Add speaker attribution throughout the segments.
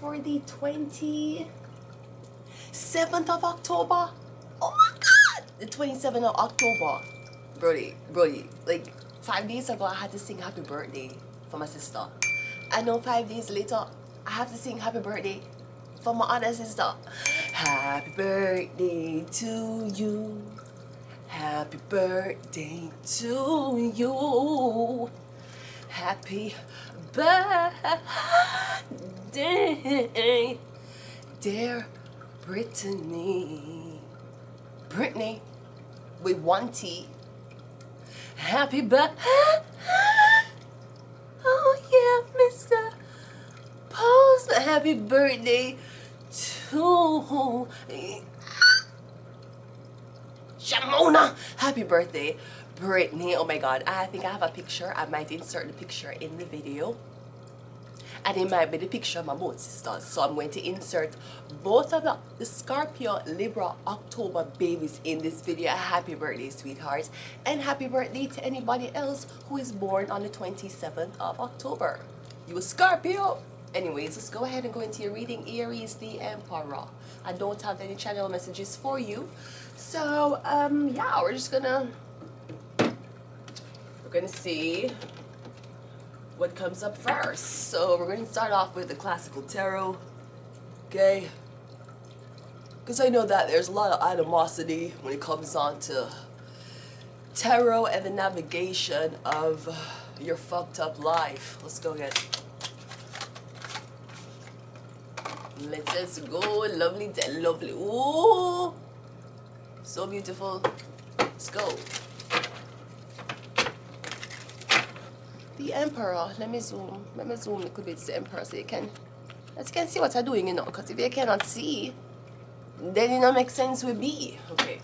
Speaker 1: for the 27th of October. Oh my God! The 27th of October. Brody, like 5 days ago I had to sing happy birthday for my sister. I know 5 days later I have to sing happy birthday for my other sister. Happy birthday to you. Happy birthday to you. Happy birthday, dear Brittany. Brittany with one T. Happy birthday. Oh yeah, Mr. Postman. Happy birthday to Shamona. Happy birthday, Brittany. Oh my God, I think I have a picture. I might insert the picture in the video. And it might be the picture of my both sisters. So I'm going to insert both of the Scorpio, Libra, October babies in this video. Happy birthday, sweethearts. And happy birthday to anybody else who is born on the 27th of October. You a Scorpio? Anyways, let's go ahead and go into your reading. Aries, the Emperor. I don't have any channel messages for you. So, yeah, we're gonna see what comes up first. So we're going to start off with the classical tarot, okay? Because I know that there's a lot of animosity when it comes on to tarot and the navigation of your fucked up life. Let's go again. Let's go. Lovely, lovely. Ooh, so beautiful. Let's go. The Emperor. Let me zoom a little bit to the Emperor so you can see what I'm doing, you know. Because if you cannot see, then it don't make sense with me. Okay.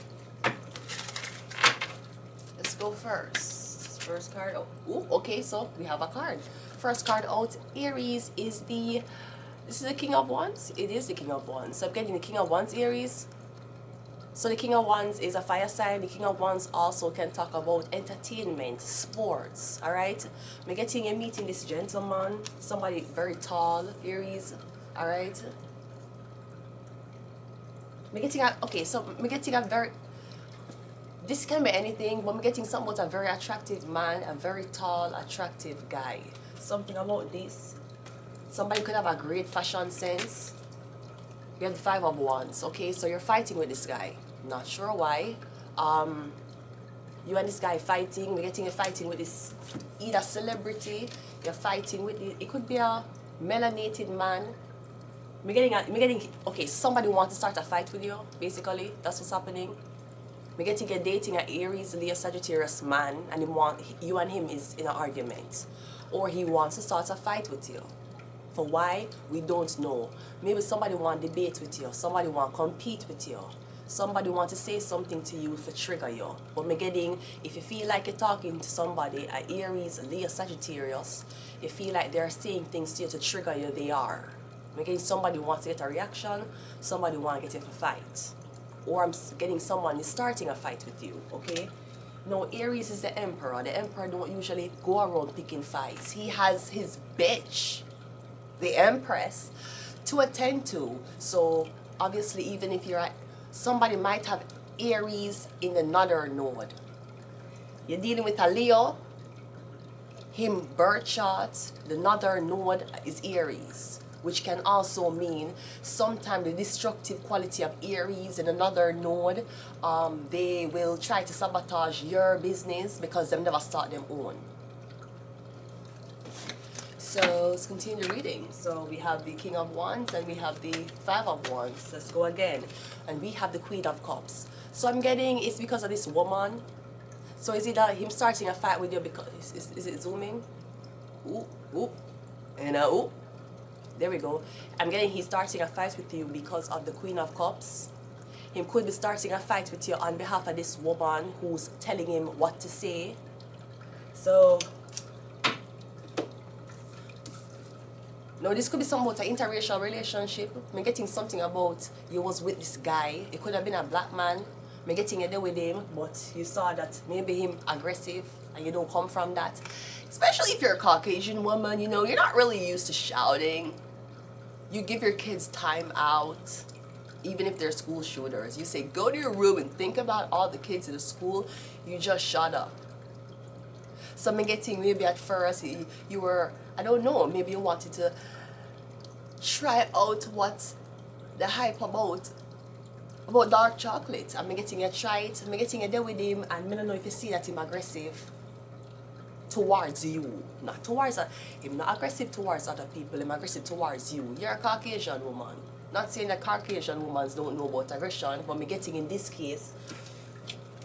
Speaker 1: Let's go first. First card. Oh, ooh, okay, so we have a card. First card out, Aries is this is the King of Wands? It is the King of Wands. So I'm getting the King of Wands, Aries. So the King of Wands is a fire sign. The King of Wands also can talk about entertainment, sports, alright? I'm getting a meeting this gentleman, somebody very tall, Aries, alright? I'm getting a, okay, so I'm getting a very, this can be anything, but I'm getting something about a very attractive man, a very tall, attractive guy. Something about this. Somebody could have a great fashion sense. You have the Five of Wands, okay? So you're fighting with this guy. Not sure why. You and this guy fighting. We're getting a fighting with this either celebrity. You're fighting with it could be a melanated man. I'm getting okay, somebody wants to start a fight with you, basically. That's what's happening. I'm getting you're dating an Aries, Leo, Sagittarius man, and you and him is in an argument. Or he wants to start a fight with you. For why? We don't know. Maybe somebody want to debate with you. Somebody want to compete with you. Somebody want to say something to you for trigger you. But me getting, if you feel like you're talking to somebody, an Aries, Leo, Sagittarius, you feel like they're saying things to you to trigger you, they are. Me getting somebody wants to get a reaction, somebody want to get in a fight. Or I'm getting someone is starting a fight with you, okay? No, Aries is the Emperor. The Emperor don't usually go around picking fights. He has his bitch, the Empress, to attend to. So obviously, even if you're somebody might have Aries in another node. You're dealing with a Leo, him birth chart, the northern node is Aries, which can also mean sometimes the destructive quality of Aries in another node, they will try to sabotage your business because they never start them own. So let's continue reading. So we have the King of Wands and we have the Five of Wands. Let's go again. And we have the Queen of Cups. So I'm getting it's because of this woman. So is it him starting a fight with you because is it zooming? Ooh, ooh, and ooh. There we go. I'm getting he's starting a fight with you because of the Queen of Cups. He could be starting a fight with you on behalf of this woman who's telling him what to say. So no, this could be something about an interracial relationship. I'm getting something about you was with this guy. It could have been a black man. I'm getting a deal with him, but you saw that maybe him aggressive and you don't come from that. Especially if you're a Caucasian woman, you know, you're not really used to shouting. You give your kids time out, even if they're school shooters. You say, go to your room and think about all the kids in the school. You just shut up. So I'm getting maybe at first you were, I don't know, maybe you wanted to try out what the hype about dark chocolate. I'm getting you try it. I'm getting you there with him, and I don't know if you see that him aggressive towards you, not towards him. Not aggressive towards other people. Him aggressive towards you. You're a Caucasian woman. Not saying that Caucasian women don't know about aggression, but me getting in this case,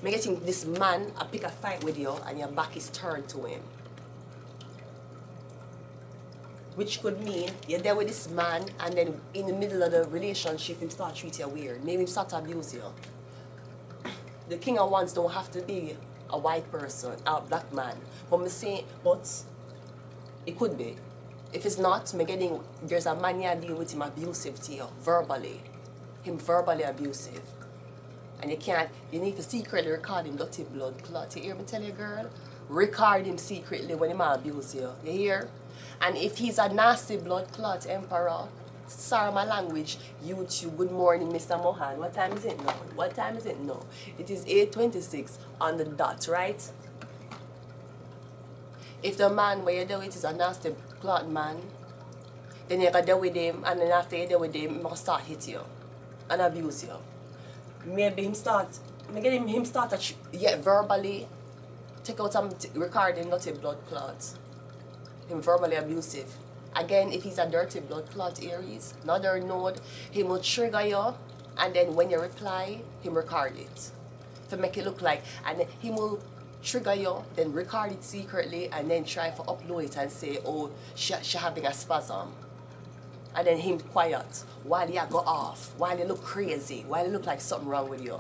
Speaker 1: me getting this man a pick a fight with you, and your back is turned to him. Which could mean you're there with this man, and then in the middle of the relationship, him start treat you weird. Maybe him start to abuse you. The king of wands don't have to be a white person, a black man. But me say, but it could be. If it's not, me getting there's a man you deal with him abusive to you, verbally. Him verbally abusive. And you need to secretly record him dirty blood clot. You hear me tell you, girl? Record him secretly when he might abuse you. You hear? And if he's a nasty blood clot emperor, sorry my language, YouTube, good morning, Mr. Mohan. What time is it now? What time is it now? It is 8:26 on the dot, right? If the man where you do it is a nasty clot man, then you gotta deal with him, and then after you deal with him, he must start hit you and abuse you. Maybe him start verbally take out some recording dirty blood clots. Him verbally abusive. Again, if he's a dirty blood clot Aries, another node, he will trigger you, and then when you reply, him record it. To make it look like, and he will trigger you, then record it secretly, and then try to upload it and say, oh, she having a spasm. And then him quiet, while you go off, while you look crazy, while you look like something wrong with you.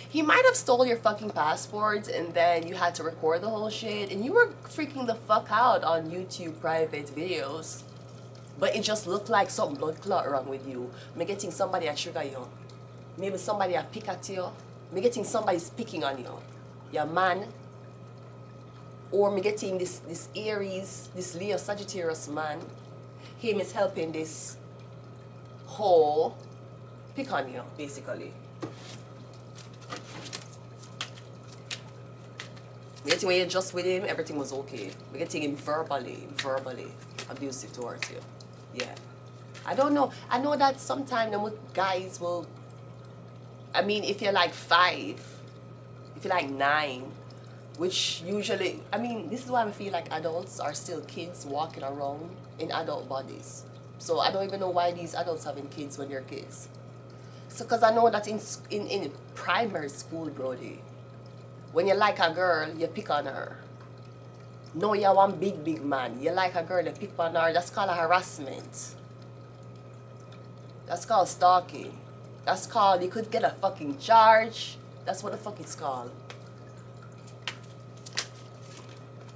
Speaker 1: He might have stole your fucking passport, and then you had to record the whole shit, and you were freaking the fuck out on YouTube private videos. But it just looked like something blood clot wrong with you. Me getting somebody a trigger you. Maybe somebody a pick at you. Me getting somebody's picking on you. Your man. Or me getting this Aries, this Leo Sagittarius man. Him is helping this whole pick on you, basically. Me getting when you're just with him, everything was okay. Me getting him verbally abusive towards you. Yeah. I don't know. I know that sometimes the guys will, I mean, if you're like 5, if you're like 9, which usually, I mean, this is why I feel like adults are still kids walking around in adult bodies. So I don't even know why these adults having kids when they're kids. So, because I know that in primary school, Brody, when you like a girl, you pick on her. No, you're one big man. You like a girl, you pick on her. That's called harassment. That's called stalking. That's called, you could get a fucking charge. That's what the fuck it's called.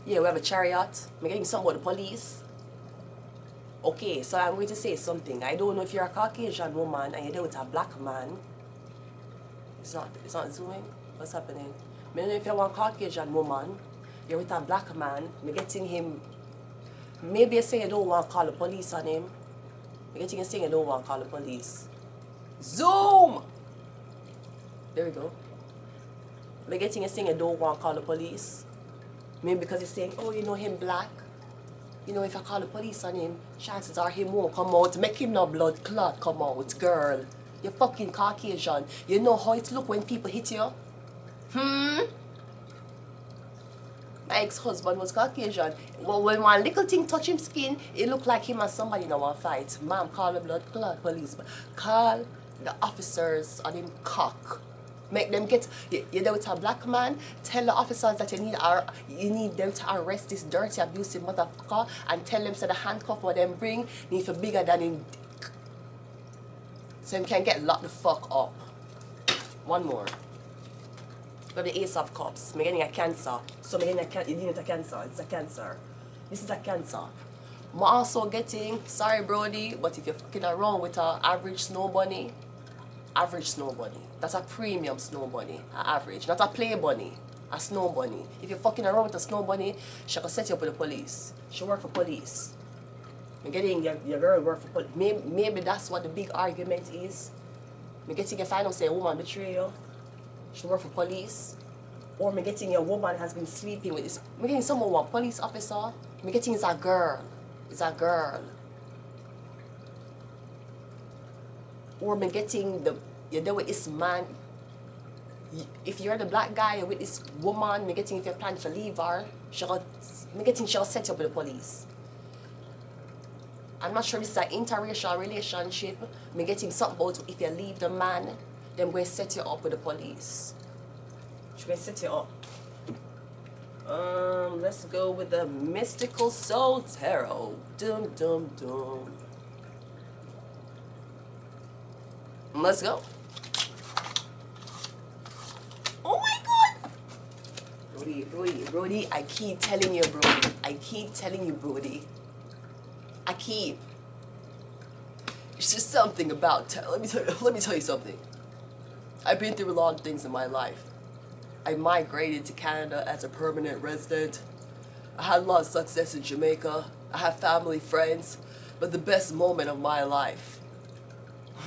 Speaker 1: Yeah, we have a chariot. We're getting something about the police. Okay, so I'm going to say something. I don't know if you're a Caucasian woman and you're there with a black man. It's not zooming. What's happening? I don't know if you're one Caucasian woman, you're with a black man, you're getting him, maybe you say you don't want to call the police on him. You're getting you saying you don't want to call the police. Zoom! There we go. You're getting you saying you don't want to call the police. Maybe because you're saying, oh, you know him black. You know, if I call the police on him, chances are he won't come out. Make him no blood clot come out, girl. You're fucking Caucasian. You know how it look when people hit you? My ex-husband was Caucasian. Well, when one little thing touch him skin, it looked like him and somebody in a fight. Mom, call the blood clot police. Call the officers on him cock. Make them get, you're there with a black man, tell the officers that you need them to arrest this dirty, abusive motherfucker, and tell them so the handcuff what them bring need for bigger than him. So him can get locked the fuck up. One more. Got the Ace of Cups. I'm getting a Cancer. So I'm getting a Cancer. It's a Cancer. This is a Cancer. I'm also getting, sorry Brody, but if you're fucking around with an average snow bunny, that's a premium snow bunny, an average, not a play bunny, a snow bunny. If you're fucking around with a snow bunny, she can set you up with the police. She work for police. I'm getting your girl work for police. Maybe that's what the big argument is. I'm getting a final say a woman betray you. She work for police. Or I'm getting a woman has been sleeping with this. I'm getting someone, police officer. I'm getting is a girl. It's a girl. Or I'm getting you're there with this man. If you're the black guy, you're with this woman, I'm getting if you're planning to leave her, I'm getting she'll set you up with the police. I'm not sure this is an interracial relationship. I'm getting something about if you leave the man, then we'll set you up with the police. She's going to set you up. Let's go with the Mystical Soul Tarot. Dum dum dum. Let's go. Oh my God! Brody, I keep telling you, Brody. I keep telling you, Brody. It's just something about. Let me tell you something. I've been through a lot of things in my life. I migrated to Canada as a permanent resident. I had a lot of success in Jamaica. I have family, friends, but the best moment of my life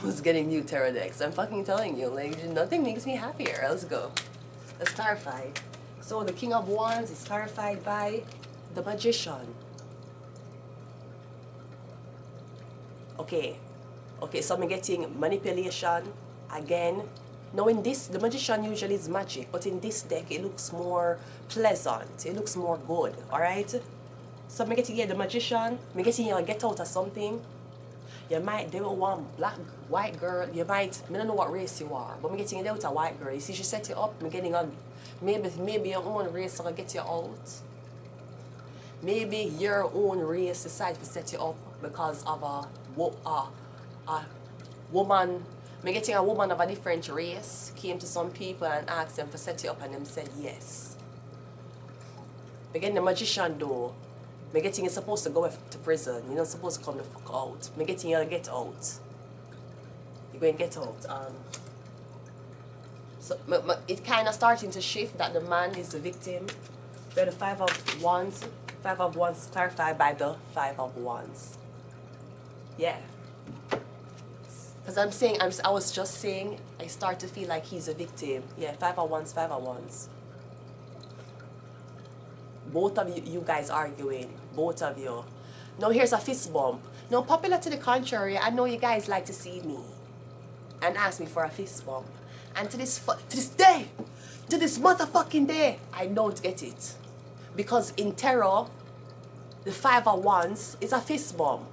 Speaker 1: was getting new tarot decks. I'm fucking telling you, like, nothing makes me happier. Let's go. Let's clarify. So the King of Wands is clarified by the Magician. Okay, so I'm getting manipulation again. Now in this, the Magician usually is magic, but in this deck it looks more pleasant. It looks more good, alright? So I'm getting the Magician. I'm getting you get out of something. You might deal with one white girl. You might, I don't know what race you are, but I'm getting you out a white girl. You see, she set you up. I'm getting on, maybe your own race will get you out. Maybe your own race decides to set you up because of a woman. I'm getting a woman of a different race came to some people and asked them to set you up, and them said yes. I'm getting the Magician though. I'm getting you supposed to go to prison. You're not supposed to come the fuck out. I'm getting you to get out. You're going to get out. So it's kind of starting to shift that the man is the victim. We're the Five of Wands. Five of Wands clarified by the Five of Wands. Yeah. Because I was just saying, I start to feel like he's a victim. Yeah, Five of Wands, Five of Wands. Both of you guys arguing. Both of you. Now here's a fist bump. Now popular to the contrary, I know you guys like to see me and ask me for a fist bump. And to this day, to this motherfucking day, I don't get it. Because in tarot, the Five of Wands is a fist bump.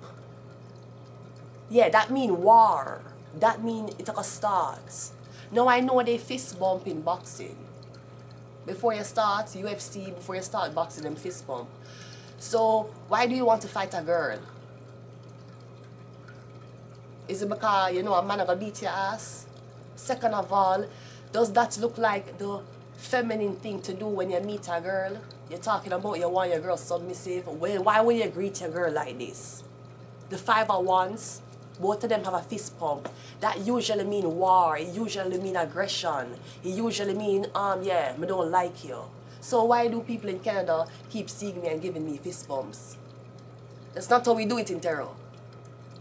Speaker 1: Yeah, that mean war. That mean it's like a start. Now I know they fist bump in boxing. Before you start UFC, before you start boxing, them fist bump. So why do you want to fight a girl? Is it because you know a man gonna beat your ass? Second of all, does that look like the feminine thing to do when you meet a girl? You're talking about you want your girl submissive. Well, why would you greet your girl like this? The Five of Wands, both of them have a fist pump. That usually mean war. It usually mean aggression. It usually mean, yeah, me don't like you. So why do people in Canada keep seeing me and giving me fist bumps? That's not how we do it in tarot.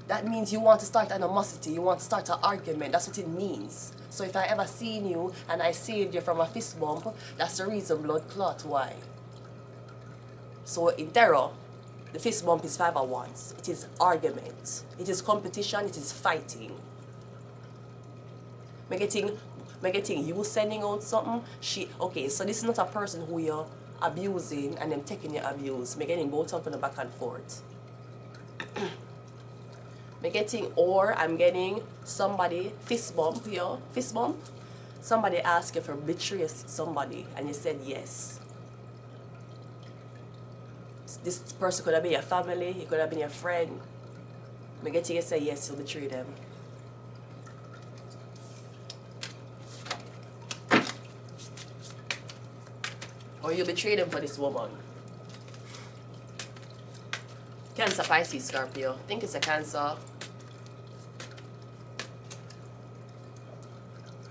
Speaker 1: That means you want to start animosity. You want to start an argument. That's what it means. So if I ever seen you and I saved you from a fist bump, that's the reason, blood clot, why. So in tarot, the fist bump is Five of Wands. It is argument. It is competition. It is fighting. I'm getting you sending out something. Okay, so this is not a person who you're abusing and them taking your abuse. I'm getting both up in the back and forth. I'm getting somebody fist bump here. Fist bump. Somebody asked you for betray somebody and you said yes. This person could have been your family, it could have been your friend. I'm getting you say yes, you'll betray them. Or you betray them for this woman. Cancer, Pisces, Scorpio. I think it's a Cancer.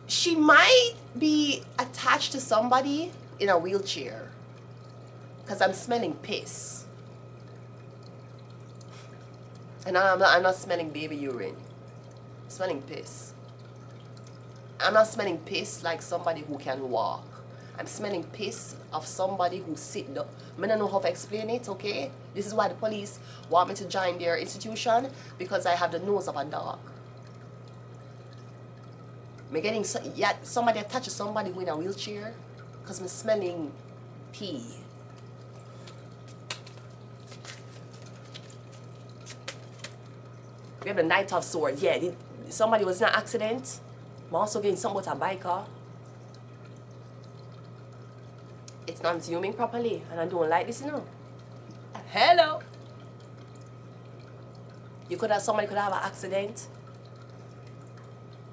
Speaker 1: She might be attached to somebody in a wheelchair. Because I'm smelling piss. And I'm not smelling baby urine. I'm smelling piss. I'm not smelling piss like somebody who can walk. I'm smelling piss of somebody who sit down. I don't know how to explain it, okay? This is why the police want me to join their institution, because I have the nose of a dog. Me getting somebody touches somebody with a wheelchair because I'm smelling pee. We have the Knight of Swords. Yeah, somebody was in an accident. I'm also getting something about a biker. It's not zooming properly, and I don't like this, you know. Hello. Somebody could have an accident.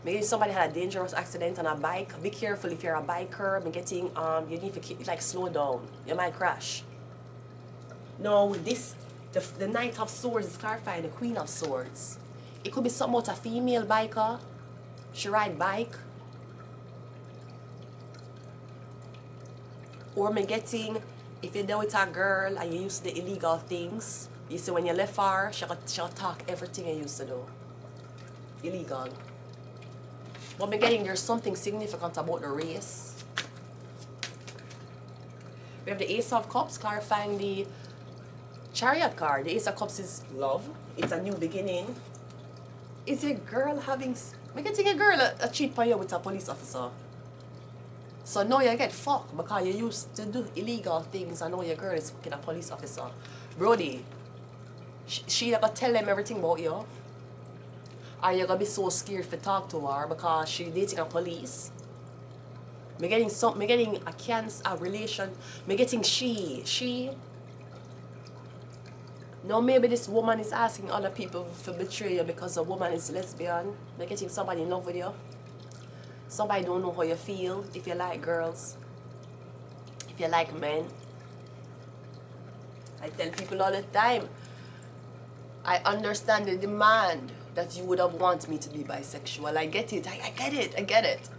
Speaker 1: Maybe somebody had a dangerous accident on a bike. Be careful if you're a biker. You need to slow down. You might crash. No, the Knight of Swords is clarifying the Queen of Swords. It could be somewhat a female biker. She ride bike. Or if you're there with a girl and you used to the illegal things, you see when you left her, she'll talk everything you used to do. Illegal. But there's something significant about the race. We have the Ace of Cups clarifying the Chariot card. The Ace of Cups is love. It's a new beginning. Is a girl having... a girl a cheat on you with a police officer. So now you get fucked because you used to do illegal things and now your girl is fucking a police officer. Brody, she gonna tell them everything about you? Are you gonna be so scared to talk to her because she dating a police? Me getting a cancer, a relation. Me getting she. No, maybe this woman is asking other people to betray you because a woman is lesbian. Me getting somebody in love with you. Somebody don't know how you feel, if you like girls, if you like men. I tell people all the time, I understand the demand that you would have wanted me to be bisexual. I get it, I get it.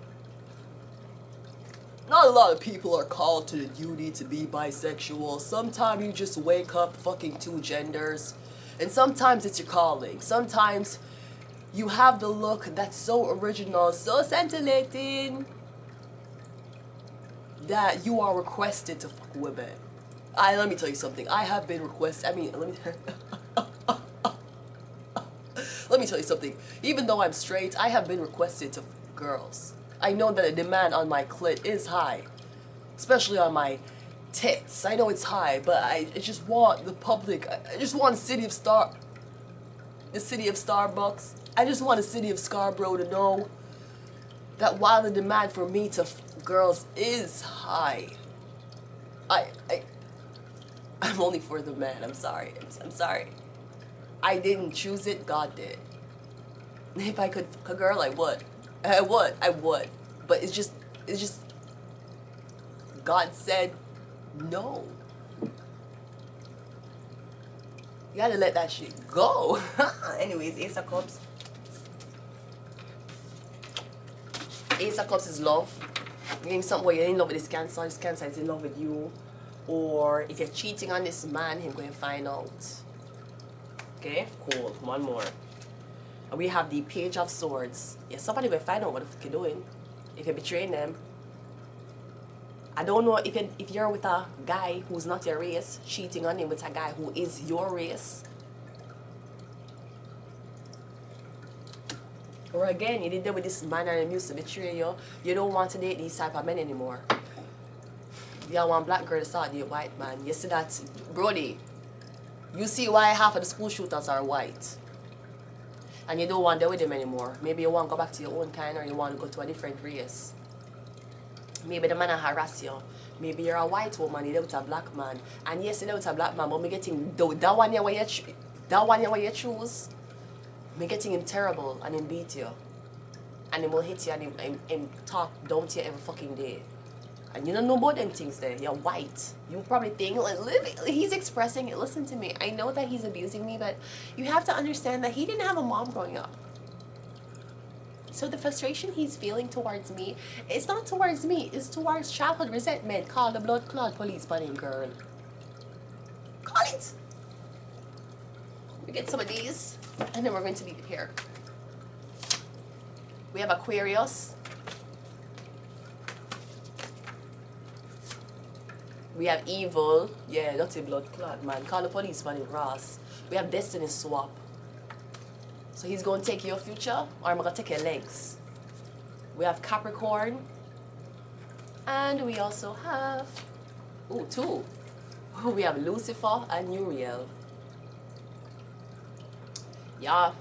Speaker 1: Not a lot of people are called to the duty to be bisexual. Sometimes you just wake up fucking two genders. And sometimes it's your calling. Sometimes you have the look that's so original, so scintillating, that you are requested to fuck women. Let me tell you something. I have been requested. Let me tell you something. Even though I'm straight, I have been requested to fuck girls. I know that the demand on my clit is high, especially on my tits. I know it's high, but I just want the public. I just want the city of Starbucks. I just want the city of Scarborough to know that while the demand for me to girls is high, I'm only for the man. I'm sorry. I'm sorry. I didn't choose it. God did. If I could fuck a girl, I would. I would. But it's just God said no. You gotta let that shit go. Anyways, Ace of Cups. Ace of Cups is love. You're getting something where you're in love with this cancer is in love with you. Or if you're cheating on this man, he's going to find out. Okay, cool. One more. And we have the Page of Swords. Yeah, somebody will find out what the fuck you're doing. If you're betraying them. I don't know if you're with a guy who's not your race, cheating on him with a guy who is your race. Or again, you did that with this man and he used to betray you. You don't want to date these type of men anymore. You want black girl to start the white man. You see that, Brody? You see why half of the school shooters are white. And you don't want to deal with them anymore. Maybe you want to go back to your own kind, or you want to go to a different race. Maybe the man harass you. Maybe you're a white woman, you deal with a black man. And yes, you deal with a black man, but me getting that one where you choose, me getting him terrible and him beat you. And him will hit you and him talk down to you every fucking day. And you don't know about them things there. You're white. You probably think, he's expressing it. Listen to me. I know that he's abusing me, but you have to understand that he didn't have a mom growing up. So the frustration he's feeling towards me, it's not towards me. It's towards childhood resentment. Call the blood clot police bunny girl. Call it. We get some of these, and then we're going to leave it here. We have Aquarius. We have Evil. Yeah, dirty blood clot, man. Call the police, man, in Ross. We have Destiny Swap. So he's going to take your future, or I'm going to take your legs. We have Capricorn. And we also have, oh, two. We have Lucifer and Uriel. Yeah.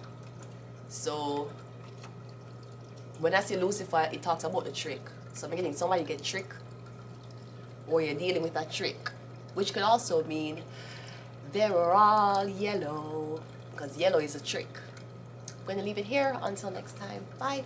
Speaker 1: So, when I say Lucifer, it talks about the trick. So I'm getting somebody get tricked, or you're dealing with a trick, which could also mean they're all yellow, because yellow is a trick. I'm going to leave it here until next time. Bye.